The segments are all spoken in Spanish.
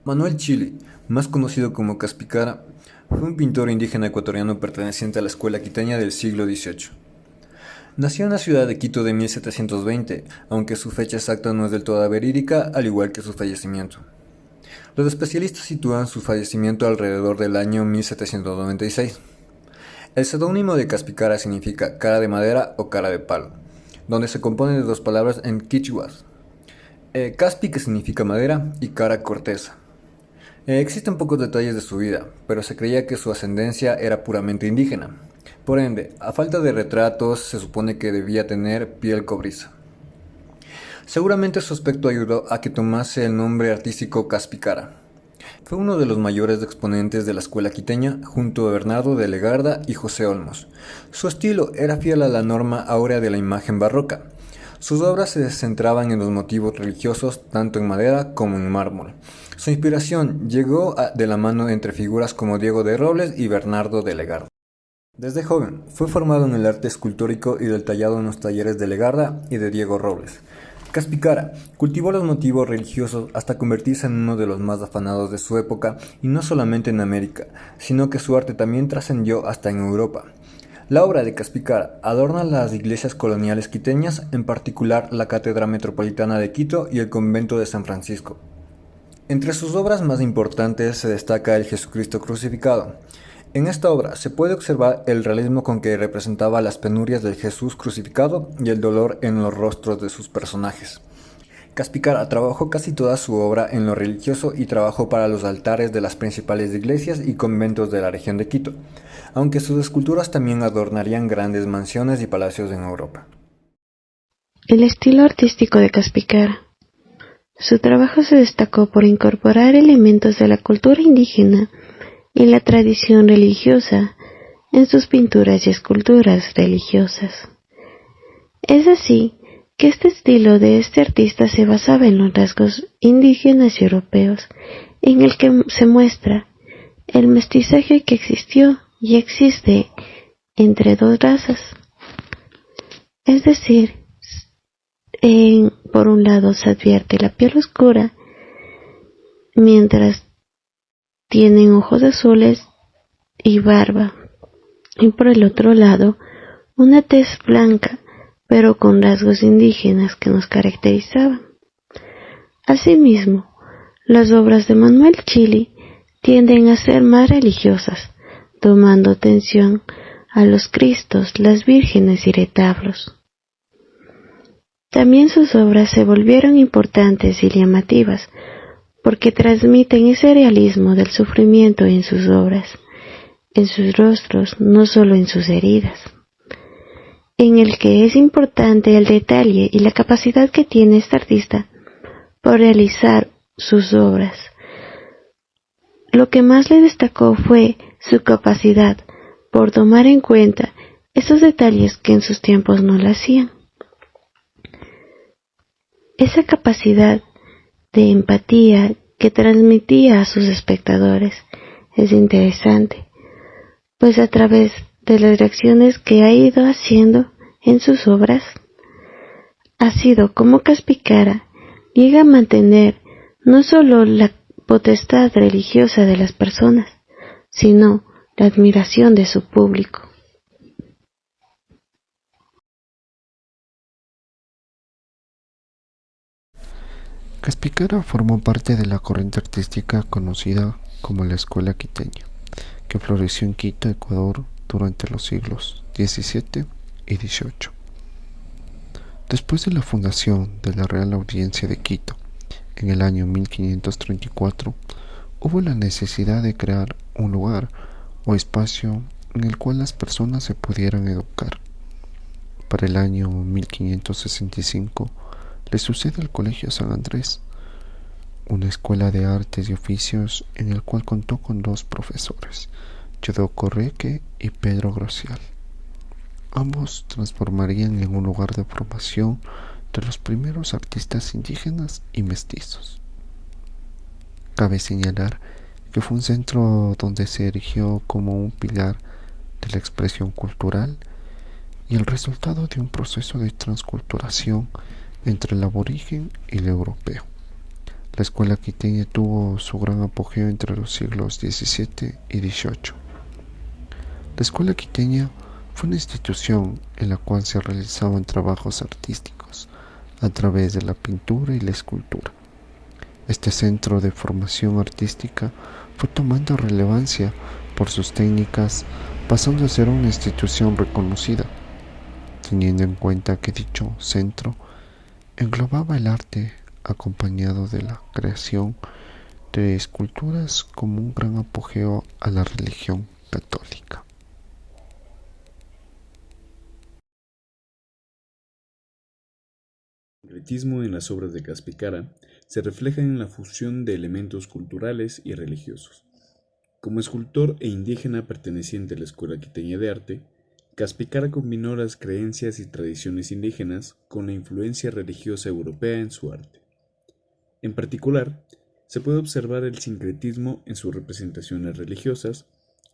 Manuel Chili, más conocido como Caspicara, fue un pintor indígena ecuatoriano perteneciente a la escuela quiteña del siglo XVIII. Nació en la ciudad de Quito de 1720, aunque su fecha exacta no es del todo verídica, al igual que su fallecimiento. Los especialistas sitúan su fallecimiento alrededor del año 1796. El seudónimo de Caspicara significa cara de madera o cara de palo, donde se compone de dos palabras en quichua, caspi, que significa madera, y cara, corteza. Existen pocos detalles de su vida, pero se creía que su ascendencia era puramente indígena. Por ende, a falta de retratos, se supone que debía tener piel cobriza. Seguramente su aspecto ayudó a que tomase el nombre artístico Caspicara. Fue uno de los mayores exponentes de la escuela quiteña, junto a Bernardo de Legarda y José Olmos. Su estilo era fiel a la norma áurea de la imagen barroca. Sus obras se centraban en los motivos religiosos tanto en madera como en mármol. Su inspiración llegó de la mano entre figuras como Diego de Robles y Bernardo de Legarda. Desde joven fue formado en el arte escultórico y del tallado en los talleres de Legarda y de Diego Robles. Caspicara cultivó los motivos religiosos hasta convertirse en uno de los más afanados de su época, y no solamente en América, sino que su arte también trascendió hasta en Europa. La obra de Caspicara adorna las iglesias coloniales quiteñas, en particular la Catedral Metropolitana de Quito y el Convento de San Francisco. Entre sus obras más importantes se destaca el Jesucristo crucificado. En esta obra se puede observar el realismo con que representaba las penurias del Jesús crucificado y el dolor en los rostros de sus personajes. Caspicara trabajó casi toda su obra en lo religioso y trabajó para los altares de las principales iglesias y conventos de la región de Quito, aunque sus esculturas también adornarían grandes mansiones y palacios en Europa. El estilo artístico de Caspicara. Su trabajo se destacó por incorporar elementos de la cultura indígena y la tradición religiosa en sus pinturas y esculturas religiosas. Es así que este estilo de este artista se basaba en los rasgos indígenas y europeos, en el que se muestra el mestizaje que existió y existe entre dos razas. Es decir, por un lado se advierte la piel oscura, mientras tienen ojos azules y barba, y por el otro lado una tez blanca, pero con rasgos indígenas que nos caracterizaban. Asimismo, las obras de Manuel Chili tienden a ser más religiosas, tomando atención a los Cristos, las vírgenes y retablos. También sus obras se volvieron importantes y llamativas, porque transmiten ese realismo del sufrimiento en sus obras, en sus rostros, no solo en sus heridas, en el que es importante el detalle y la capacidad que tiene este artista por realizar sus obras. Lo que más le destacó fue su capacidad por tomar en cuenta esos detalles que en sus tiempos no lo hacían. Esa capacidad de empatía que transmitía a sus espectadores es interesante, pues a través de las reacciones que ha ido haciendo en sus obras, ha sido como Caspicara llega a mantener no solo la potestad religiosa de las personas, sino la admiración de su público. Caspicara formó parte de la corriente artística conocida como la Escuela Quiteña, que floreció en Quito, Ecuador, durante los siglos XVII y XVIII. Después de la fundación de la Real Audiencia de Quito, en el año 1534, hubo la necesidad de crear un lugar o espacio en el cual las personas se pudieran educar. Para el año 1565, le sucede el Colegio San Andrés, una escuela de artes y oficios en el cual contó con dos profesores, Yodo Correque y Pedro Grocial. Ambos transformarían en un lugar de formación de los primeros artistas indígenas y mestizos. Cabe señalar que fue un centro donde se erigió como un pilar de la expresión cultural y el resultado de un proceso de transculturación entre el aborigen y el europeo. La escuela quiteña tuvo su gran apogeo entre los siglos XVII y XVIII. La escuela quiteña fue una institución en la cual se realizaban trabajos artísticos a través de la pintura y la escultura. Este centro de formación artística fue tomando relevancia por sus técnicas, pasando a ser una institución reconocida, teniendo en cuenta que dicho centro englobaba el arte acompañado de la creación de esculturas como un gran apogeo a la religión católica. El sincretismo en las obras de Caspicara se refleja en la fusión de elementos culturales y religiosos. Como escultor e indígena perteneciente a la Escuela Quiteña de Arte, Caspicara combinó las creencias y tradiciones indígenas con la influencia religiosa europea en su arte. En particular, se puede observar el sincretismo en sus representaciones religiosas,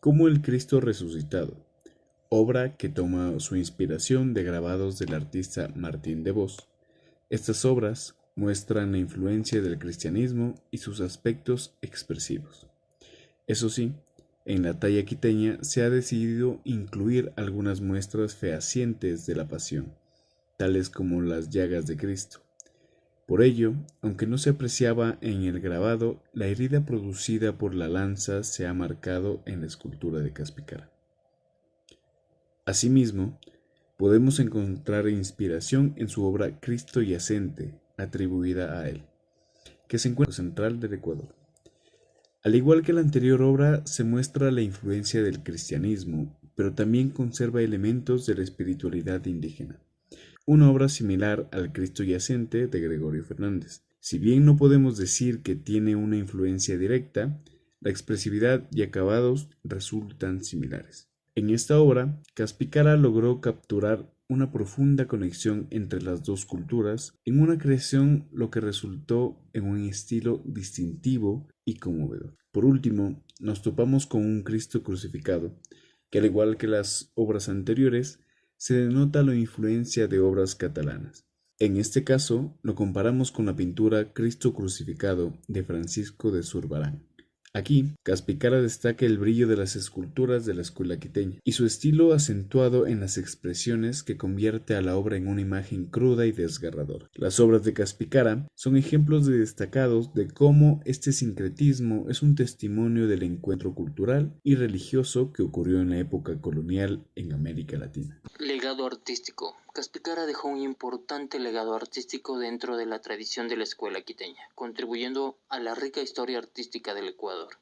como el Cristo resucitado, obra que toma su inspiración de grabados del artista Martín de Vos. Estas obras muestran la influencia del cristianismo y sus aspectos expresivos. Eso sí, en la talla quiteña se ha decidido incluir algunas muestras fehacientes de la pasión, tales como las llagas de Cristo. Por ello, aunque no se apreciaba en el grabado, la herida producida por la lanza se ha marcado en la escultura de Caspicara. Asimismo, podemos encontrar inspiración en su obra Cristo Yacente, atribuida a él, que se encuentra en el central del Ecuador. Al igual que la anterior obra, se muestra la influencia del cristianismo, pero también conserva elementos de la espiritualidad indígena. Una obra similar al Cristo Yacente de Gregorio Fernández. Si bien no podemos decir que tiene una influencia directa, la expresividad y acabados resultan similares. En esta obra, Caspicara logró capturar una profunda conexión entre las dos culturas en una creación lo que resultó en un estilo distintivo y conmovedor. Por último, nos topamos con un Cristo crucificado, que al igual que las obras anteriores, se denota la influencia de obras catalanas. En este caso, lo comparamos con la pintura Cristo crucificado de Francisco de Zurbarán. Aquí, Caspicara destaca el brillo de las esculturas de la escuela quiteña y su estilo acentuado en las expresiones que convierte a la obra en una imagen cruda y desgarradora. Las obras de Caspicara son ejemplos destacados de cómo este sincretismo es un testimonio del encuentro cultural y religioso que ocurrió en la época colonial en América Latina. Legado artístico. Caspicara dejó un importante legado artístico dentro de la tradición de la escuela quiteña, contribuyendo a la rica historia artística del Ecuador.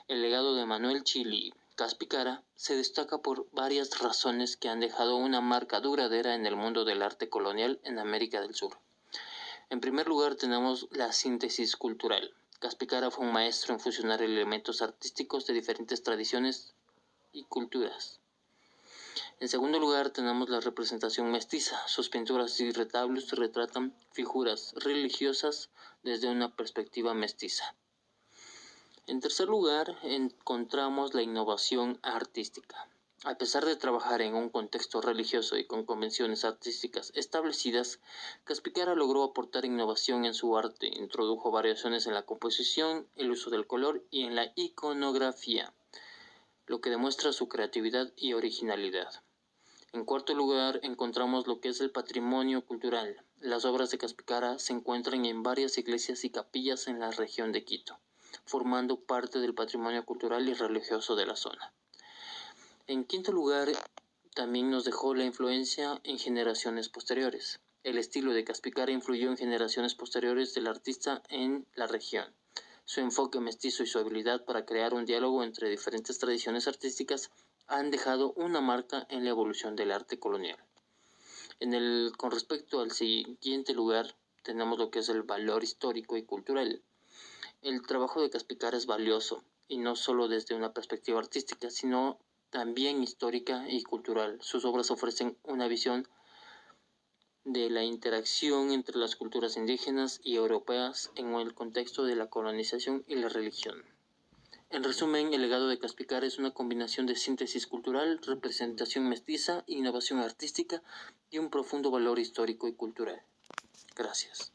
El legado de Manuel Chili Caspicara se destaca por varias razones que han dejado una marca duradera en el mundo del arte colonial en América del Sur. En primer lugar tenemos la síntesis cultural. Caspicara fue un maestro en fusionar elementos artísticos de diferentes tradiciones y culturas. En segundo lugar tenemos la representación mestiza. Sus pinturas y retablos retratan figuras religiosas desde una perspectiva mestiza. En tercer lugar encontramos la innovación artística. A pesar de trabajar en un contexto religioso y con convenciones artísticas establecidas, Caspicara logró aportar innovación en su arte, introdujo variaciones en la composición, el uso del color y en la iconografía, lo que demuestra su creatividad y originalidad. En cuarto lugar, encontramos lo que es el patrimonio cultural. Las obras de Caspicara se encuentran en varias iglesias y capillas en la región de Quito, formando parte del patrimonio cultural y religioso de la zona. En quinto lugar, también nos dejó la influencia en generaciones posteriores. El estilo de Caspicara influyó en generaciones posteriores del artista en la región. Su enfoque mestizo y su habilidad para crear un diálogo entre diferentes tradiciones artísticas han dejado una marca en la evolución del arte colonial. Con respecto al siguiente lugar, tenemos lo que es el valor histórico y cultural. El trabajo de Caspicara es valioso, y no solo desde una perspectiva artística, sino también histórica y cultural. Sus obras ofrecen una visión de la interacción entre las culturas indígenas y europeas en el contexto de la colonización y la religión. En resumen, el legado de Caspicara es una combinación de síntesis cultural, representación mestiza, innovación artística y un profundo valor histórico y cultural. Gracias.